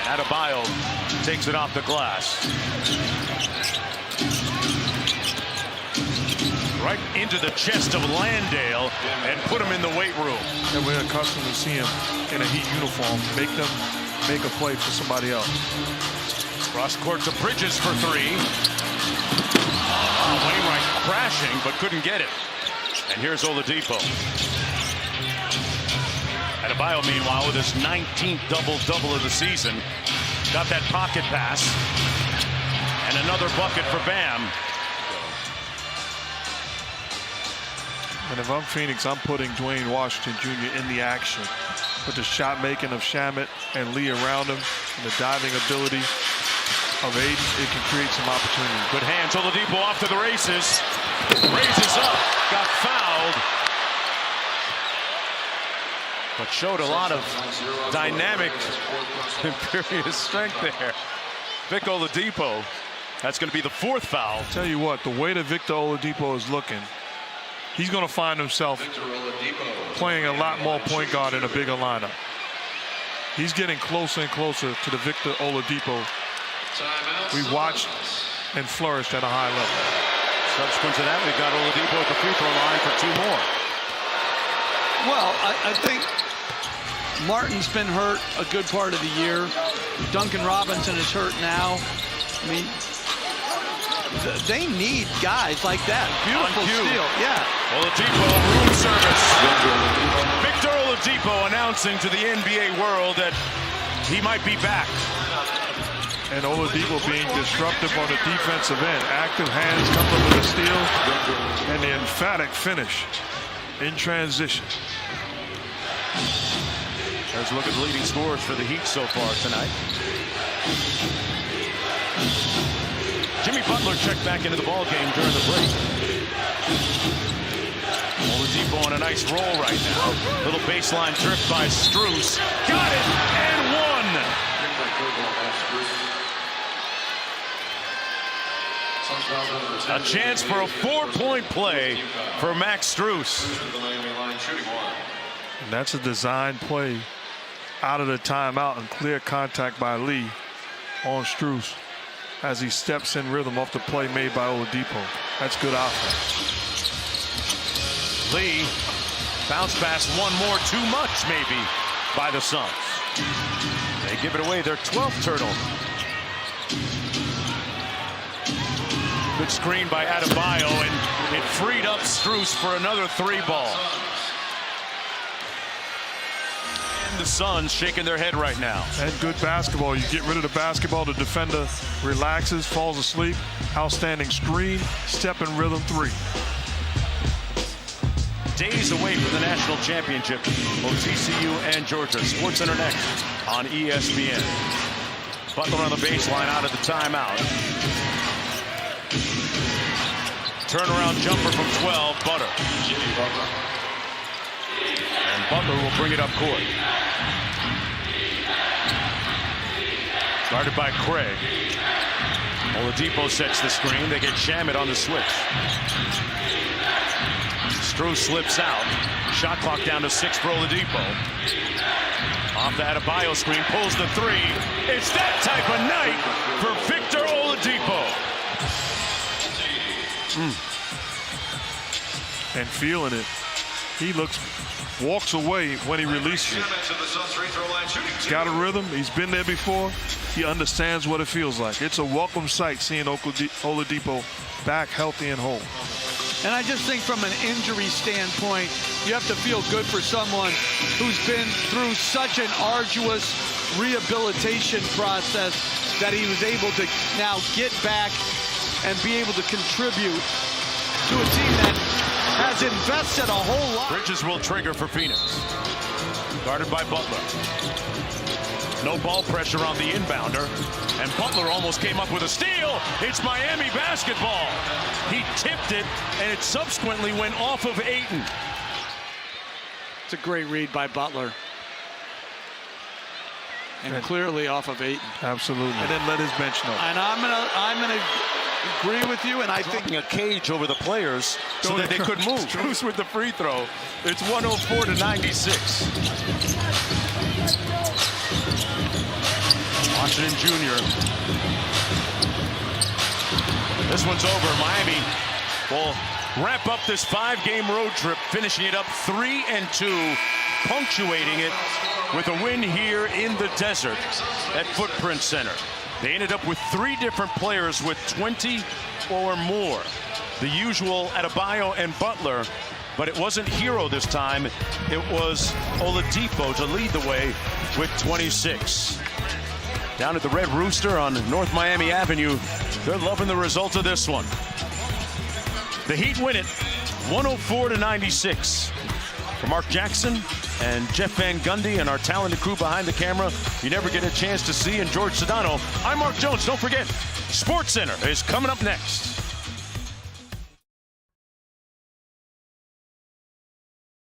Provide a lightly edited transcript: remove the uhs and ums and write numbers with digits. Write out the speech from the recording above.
Adebayo takes it off the glass. Right into the chest of Landale and put him in the weight room. And we're accustomed to see him in a Heat uniform. Make them make a play for somebody else. Cross court to Bridges for three. Oh, Wainwright crashing but couldn't get it. And here's Oladipo. Adebayo, meanwhile, with his 19th double-double of the season. Got that pocket pass. And another bucket for Bam. And if I'm Phoenix, I'm putting Dwayne Washington Jr. in the action. With the shot making of Shamet and Lee around him, and the diving ability of Ayton, it can create some opportunity. Good hands, Oladipo off to the races. Raises up, got fouled. But showed a lot of dynamic, imperious strength there. Vic Oladipo, that's going to be the fourth foul. Tell you what, the way that Victor Oladipo is looking, he's going to find himself playing a lot more point guard in a bigger lineup. He's getting closer and closer to the Victor Oladipo we watched and flourished at a high level. Subsequent to that, we've got Oladipo at the free throw line for two more. Well, I think Martin's been hurt a good part of the year. Duncan Robinson is hurt now. I mean, they need guys like that. Beautiful steal. Yeah. Oladipo, room service. Victor Oladipo announcing to the NBA world that he might be back. And Oladipo being disruptive on the defensive end. Active hands come up with a steal. And the emphatic finish in transition. Let's look at the leading scorers for the Heat so far tonight. Jimmy Butler checked back into the ballgame during the break. Oladipo on a nice roll right now. Little baseline trip by Strus. Got it and one. A chance for a four-point play for Max Strus. And that's a design play out of the timeout and clear contact by Lee on Strus as he steps in rhythm off the play made by Oladipo. That's good offense. Lee, bounce pass one more, too much maybe by the Suns. They give it away, their 12th turtle. Good screen by Adebayo, and it freed up Strus for another three ball. And the Suns shaking their head right now. And good basketball. You get rid of the basketball, the defender relaxes, falls asleep. Outstanding screen, step in rhythm three. Days away from the national championship, both TCU and Georgia. SportsCenter next on ESPN. Butler on the baseline out of the timeout. Turnaround jumper from 12, Butter. And Butler will bring it up court. Guarded by Craig. Oladipo sets the screen. They get Shamet on the switch. Strus slips out. Shot clock down to 6 for Oladipo. Off the Adebayo screen, pulls the three. It's that type of night for Victor Oladipo. And feeling it. He walks away when he releases it. He's got a rhythm. He's been there before. He understands what it feels like. It's a welcome sight seeing Oladipo back healthy and whole. And I just think from an injury standpoint, you have to feel good for someone who's been through such an arduous rehabilitation process that he was able to now get back and be able to contribute to a team that has invested a whole lot. Bridges will trigger for Phoenix. Guarded by Butler. No ball pressure on the inbounder. And Butler almost came up with a steal. It's Miami basketball. He tipped it, and it subsequently went off of Ayton. It's a great read by Butler. And clearly off of Ayton. Absolutely. And then let his bench know. And I'm gonna agree with you, and I think a cage over the players so that they could move. Strus with the free throw. It's 104-96. Washington Jr. This one's over. Miami will wrap up this 5-game road trip, finishing it up 3-2, punctuating it with a win here in the desert at Footprint Center. They ended up with 3 different players with 20 or more. The usual Adebayo and Butler, but it wasn't Hero this time. It was Oladipo to lead the way with 26. Down at the Red Rooster on North Miami Avenue, they're loving the result of this one. The Heat win it 104-96. For Mark Jackson and Jeff Van Gundy and our talented crew behind the camera you never get a chance to see, and George Sedano, I'm Mark Jones. Don't forget, SportsCenter is coming up next.